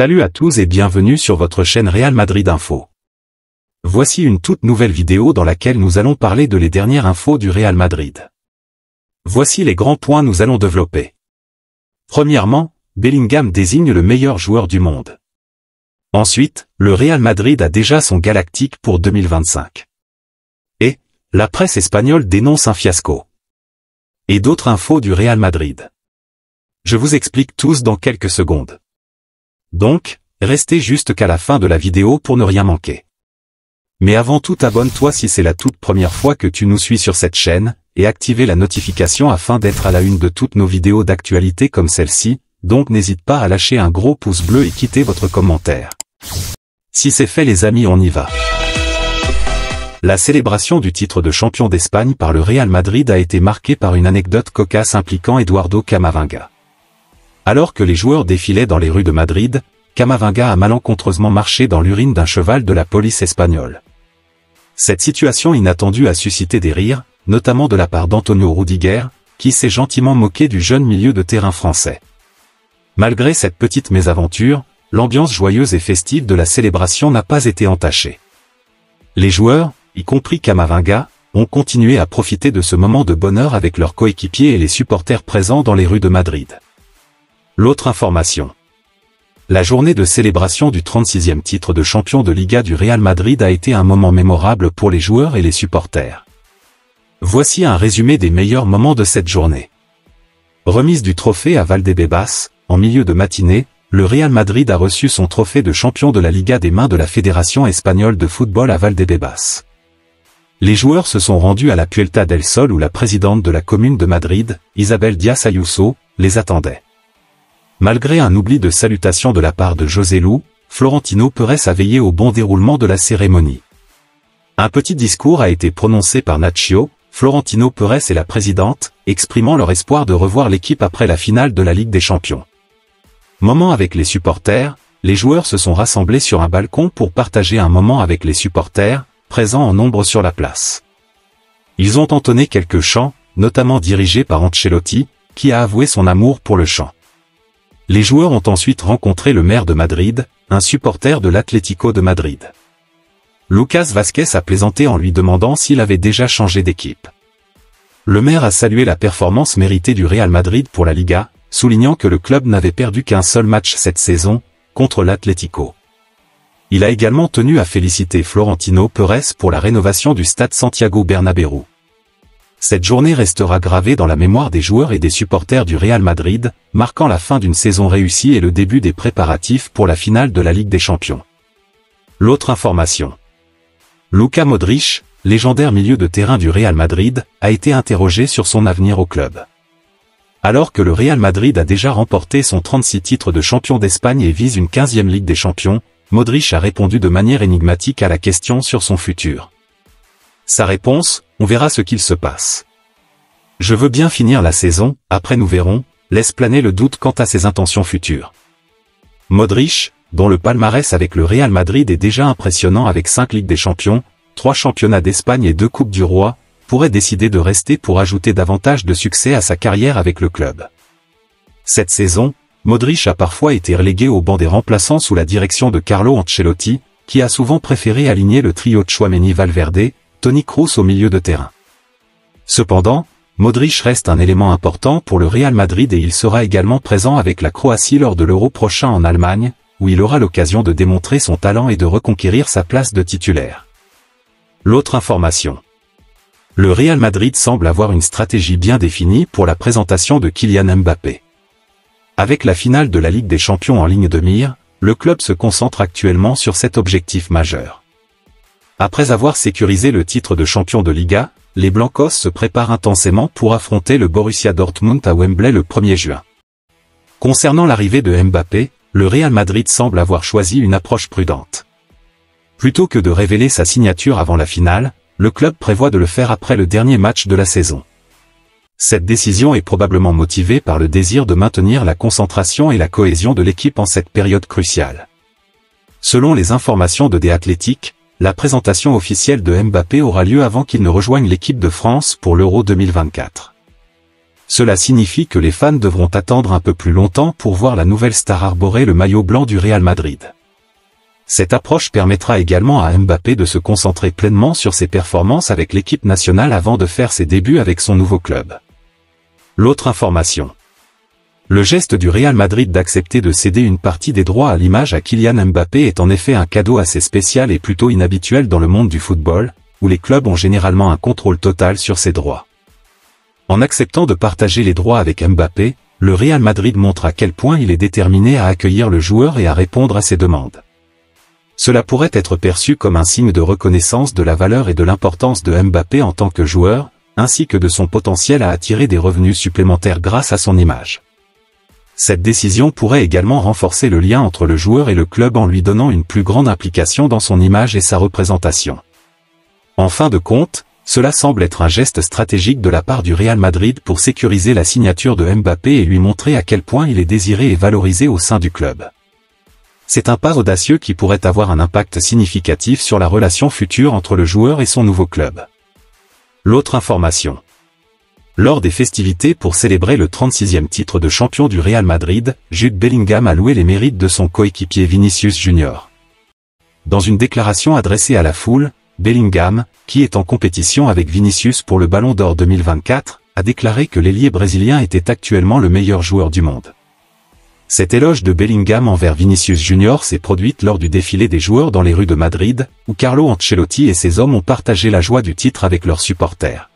Salut à tous et bienvenue sur votre chaîne Real Madrid Info. Voici une toute nouvelle vidéo dans laquelle nous allons parler de les dernières infos du Real Madrid. Voici les grands points nous allons développer. Premièrement, Bellingham désigne le meilleur joueur du monde. Ensuite, le Real Madrid a déjà son Galactique pour 2025. Et, la presse espagnole dénonce un fiasco. Et d'autres infos du Real Madrid. Je vous explique tous dans quelques secondes. Donc, restez juste qu'à la fin de la vidéo pour ne rien manquer. Mais avant tout, abonne-toi si c'est la toute première fois que tu nous suis sur cette chaîne, et activez la notification afin d'être à la une de toutes nos vidéos d'actualité comme celle-ci, donc n'hésite pas à lâcher un gros pouce bleu et quitter votre commentaire. Si c'est fait les amis, on y va. La célébration du titre de champion d'Espagne par le Real Madrid a été marquée par une anecdote cocasse impliquant Eduardo Camavinga. Alors que les joueurs défilaient dans les rues de Madrid, Camavinga a malencontreusement marché dans l'urine d'un cheval de la police espagnole. Cette situation inattendue a suscité des rires, notamment de la part d'Antonio Rudiger, qui s'est gentiment moqué du jeune milieu de terrain français. Malgré cette petite mésaventure, l'ambiance joyeuse et festive de la célébration n'a pas été entachée. Les joueurs, y compris Camavinga, ont continué à profiter de ce moment de bonheur avec leurs coéquipiers et les supporters présents dans les rues de Madrid. L'autre information. La journée de célébration du 36e titre de champion de Liga du Real Madrid a été un moment mémorable pour les joueurs et les supporters. Voici un résumé des meilleurs moments de cette journée. Remise du trophée à Valdebebas, en milieu de matinée, le Real Madrid a reçu son trophée de champion de la Liga des mains de la Fédération espagnole de football à Valdebebas. Les joueurs se sont rendus à la Puerta del Sol où la présidente de la commune de Madrid, Isabel Díaz Ayuso, les attendait. Malgré un oubli de salutation de la part de José Lu, Florentino Pérez a veillé au bon déroulement de la cérémonie. Un petit discours a été prononcé par Nacho, Florentino Pérez et la présidente, exprimant leur espoir de revoir l'équipe après la finale de la Ligue des Champions. Moment avec les supporters, les joueurs se sont rassemblés sur un balcon pour partager un moment avec les supporters, présents en nombre sur la place. Ils ont entonné quelques chants, notamment dirigés par Ancelotti, qui a avoué son amour pour le chant. Les joueurs ont ensuite rencontré le maire de Madrid, un supporter de l'Atlético de Madrid. Lucas Vázquez a plaisanté en lui demandant s'il avait déjà changé d'équipe. Le maire a salué la performance méritée du Real Madrid pour la Liga, soulignant que le club n'avait perdu qu'un seul match cette saison, contre l'Atlético. Il a également tenu à féliciter Florentino Pérez pour la rénovation du stade Santiago Bernabéu. Cette journée restera gravée dans la mémoire des joueurs et des supporters du Real Madrid, marquant la fin d'une saison réussie et le début des préparatifs pour la finale de la Ligue des Champions. L'autre information. Luka Modric, légendaire milieu de terrain du Real Madrid, a été interrogé sur son avenir au club. Alors que le Real Madrid a déjà remporté son 36 titres de champion d'Espagne et vise une 15e Ligue des Champions, Modric a répondu de manière énigmatique à la question sur son futur. Sa réponse, on verra ce qu'il se passe. Je veux bien finir la saison, après nous verrons, laisse planer le doute quant à ses intentions futures. Modric, dont le palmarès avec le Real Madrid est déjà impressionnant avec 5 Ligues des Champions, 3 championnats d'Espagne et 2 Coupes du Roi, pourrait décider de rester pour ajouter davantage de succès à sa carrière avec le club. Cette saison, Modric a parfois été relégué au banc des remplaçants sous la direction de Carlo Ancelotti, qui a souvent préféré aligner le trio Tchouaméni-Valverde, Toni Kroos au milieu de terrain. Cependant, Modric reste un élément important pour le Real Madrid et il sera également présent avec la Croatie lors de l'Euro prochain en Allemagne, où il aura l'occasion de démontrer son talent et de reconquérir sa place de titulaire. L'autre information. Le Real Madrid semble avoir une stratégie bien définie pour la présentation de Kylian Mbappé. Avec la finale de la Ligue des Champions en ligne de mire, le club se concentre actuellement sur cet objectif majeur. Après avoir sécurisé le titre de champion de Liga, les Blancos se préparent intensément pour affronter le Borussia Dortmund à Wembley le 1er juin. Concernant l'arrivée de Mbappé, le Real Madrid semble avoir choisi une approche prudente. Plutôt que de révéler sa signature avant la finale, le club prévoit de le faire après le dernier match de la saison. Cette décision est probablement motivée par le désir de maintenir la concentration et la cohésion de l'équipe en cette période cruciale. Selon les informations de The Athletic, la présentation officielle de Mbappé aura lieu avant qu'il ne rejoigne l'équipe de France pour l'Euro 2024. Cela signifie que les fans devront attendre un peu plus longtemps pour voir la nouvelle star arborer le maillot blanc du Real Madrid. Cette approche permettra également à Mbappé de se concentrer pleinement sur ses performances avec l'équipe nationale avant de faire ses débuts avec son nouveau club. L'autre information. Le geste du Real Madrid d'accepter de céder une partie des droits à l'image à Kylian Mbappé est en effet un cadeau assez spécial et plutôt inhabituel dans le monde du football, où les clubs ont généralement un contrôle total sur ces droits. En acceptant de partager les droits avec Mbappé, le Real Madrid montre à quel point il est déterminé à accueillir le joueur et à répondre à ses demandes. Cela pourrait être perçu comme un signe de reconnaissance de la valeur et de l'importance de Mbappé en tant que joueur, ainsi que de son potentiel à attirer des revenus supplémentaires grâce à son image. Cette décision pourrait également renforcer le lien entre le joueur et le club en lui donnant une plus grande implication dans son image et sa représentation. En fin de compte, cela semble être un geste stratégique de la part du Real Madrid pour sécuriser la signature de Mbappé et lui montrer à quel point il est désiré et valorisé au sein du club. C'est un pas audacieux qui pourrait avoir un impact significatif sur la relation future entre le joueur et son nouveau club. L'autre information. Lors des festivités pour célébrer le 36e titre de champion du Real Madrid, Jude Bellingham a loué les mérites de son coéquipier Vinicius Junior. Dans une déclaration adressée à la foule, Bellingham, qui est en compétition avec Vinicius pour le Ballon d'Or 2024, a déclaré que l'ailier brésilien était actuellement le meilleur joueur du monde. Cet éloge de Bellingham envers Vinicius Junior s'est produite lors du défilé des joueurs dans les rues de Madrid, où Carlo Ancelotti et ses hommes ont partagé la joie du titre avec leurs supporters.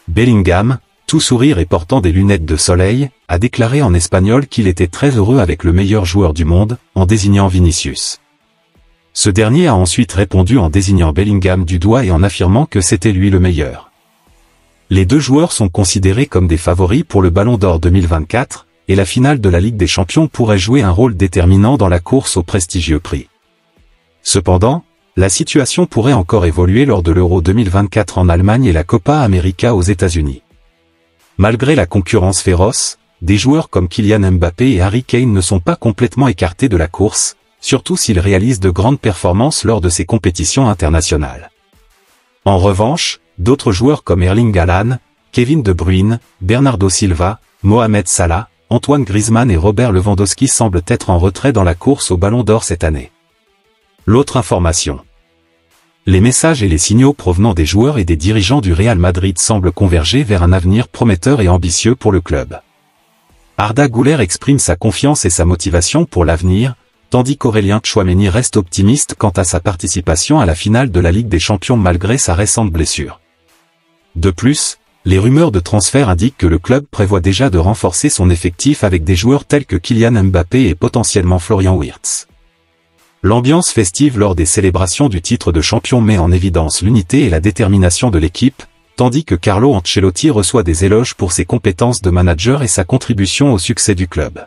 Bellingham, tout sourire et portant des lunettes de soleil, a déclaré en espagnol qu'il était très heureux avec le meilleur joueur du monde, en désignant Vinicius. Ce dernier a ensuite répondu en désignant Bellingham du doigt et en affirmant que c'était lui le meilleur. Les deux joueurs sont considérés comme des favoris pour le Ballon d'Or 2024, et la finale de la Ligue des Champions pourrait jouer un rôle déterminant dans la course au prestigieux prix. Cependant, la situation pourrait encore évoluer lors de l'Euro 2024 en Allemagne et la Copa América aux États-Unis. Malgré la concurrence féroce, des joueurs comme Kylian Mbappé et Harry Kane ne sont pas complètement écartés de la course, surtout s'ils réalisent de grandes performances lors de ces compétitions internationales. En revanche, d'autres joueurs comme Erling Haaland, Kevin De Bruyne, Bernardo Silva, Mohamed Salah, Antoine Griezmann et Robert Lewandowski semblent être en retrait dans la course au Ballon d'Or cette année. L'autre information. Les messages et les signaux provenant des joueurs et des dirigeants du Real Madrid semblent converger vers un avenir prometteur et ambitieux pour le club. Arda Güler exprime sa confiance et sa motivation pour l'avenir, tandis qu'Aurélien Tchouaméni reste optimiste quant à sa participation à la finale de la Ligue des Champions malgré sa récente blessure. De plus, les rumeurs de transfert indiquent que le club prévoit déjà de renforcer son effectif avec des joueurs tels que Kylian Mbappé et potentiellement Florian Wirtz. L'ambiance festive lors des célébrations du titre de champion met en évidence l'unité et la détermination de l'équipe, tandis que Carlo Ancelotti reçoit des éloges pour ses compétences de manager et sa contribution au succès du club.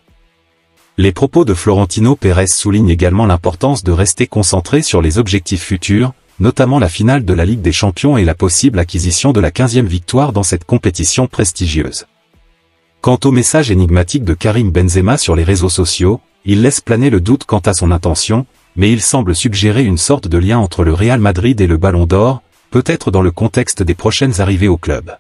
Les propos de Florentino Pérez soulignent également l'importance de rester concentré sur les objectifs futurs, notamment la finale de la Ligue des Champions et la possible acquisition de la 15e victoire dans cette compétition prestigieuse. Quant au message énigmatique de Karim Benzema sur les réseaux sociaux, il laisse planer le doute quant à son intention, mais il semble suggérer une sorte de lien entre le Real Madrid et le Ballon d'Or, peut-être dans le contexte des prochaines arrivées au club.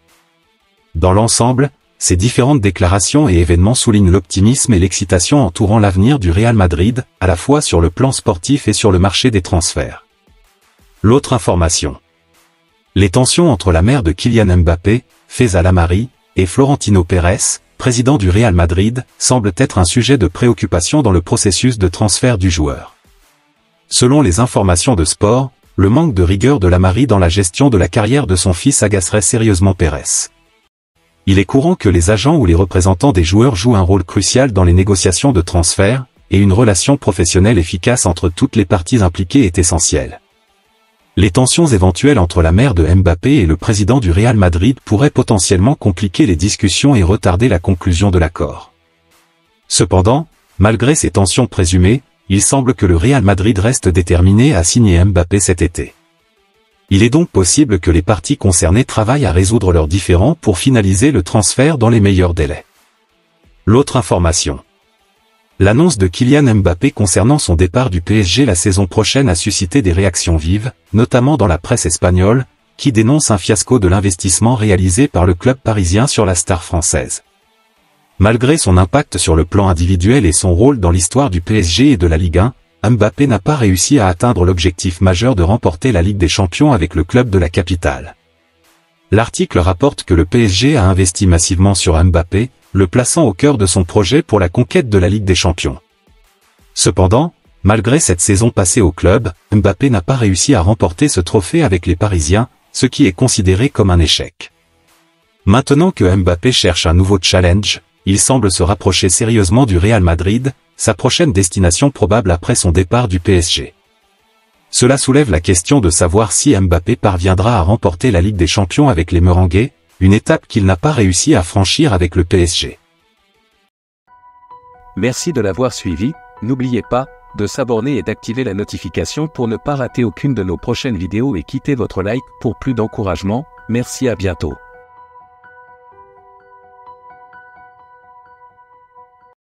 Dans l'ensemble, ces différentes déclarations et événements soulignent l'optimisme et l'excitation entourant l'avenir du Real Madrid, à la fois sur le plan sportif et sur le marché des transferts. L'autre information. Les tensions entre la mère de Kylian Mbappé, Faiza Lamari, et Florentino Pérez, président du Real Madrid, semblent être un sujet de préoccupation dans le processus de transfert du joueur. Selon les informations de Sport, le manque de rigueur de Lamari dans la gestion de la carrière de son fils agacerait sérieusement Pérez. Il est courant que les agents ou les représentants des joueurs jouent un rôle crucial dans les négociations de transfert, et une relation professionnelle efficace entre toutes les parties impliquées est essentielle. Les tensions éventuelles entre la mère de Mbappé et le président du Real Madrid pourraient potentiellement compliquer les discussions et retarder la conclusion de l'accord. Cependant, malgré ces tensions présumées, il semble que le Real Madrid reste déterminé à signer Mbappé cet été. Il est donc possible que les parties concernées travaillent à résoudre leurs différends pour finaliser le transfert dans les meilleurs délais. L'autre information. L'annonce de Kylian Mbappé concernant son départ du PSG la saison prochaine a suscité des réactions vives, notamment dans la presse espagnole, qui dénonce un fiasco de l'investissement réalisé par le club parisien sur la star française. Malgré son impact sur le plan individuel et son rôle dans l'histoire du PSG et de la Ligue 1, Mbappé n'a pas réussi à atteindre l'objectif majeur de remporter la Ligue des Champions avec le club de la capitale. L'article rapporte que le PSG a investi massivement sur Mbappé, le plaçant au cœur de son projet pour la conquête de la Ligue des Champions. Cependant, malgré cette saison passée au club, Mbappé n'a pas réussi à remporter ce trophée avec les Parisiens, ce qui est considéré comme un échec. Maintenant que Mbappé cherche un nouveau challenge, il semble se rapprocher sérieusement du Real Madrid, sa prochaine destination probable après son départ du PSG. Cela soulève la question de savoir si Mbappé parviendra à remporter la Ligue des Champions avec les Merengues, une étape qu'il n'a pas réussi à franchir avec le PSG. Merci de l'avoir suivi, n'oubliez pas de s'abonner et d'activer la notification pour ne pas rater aucune de nos prochaines vidéos et quittez votre like pour plus d'encouragement. Merci, à bientôt.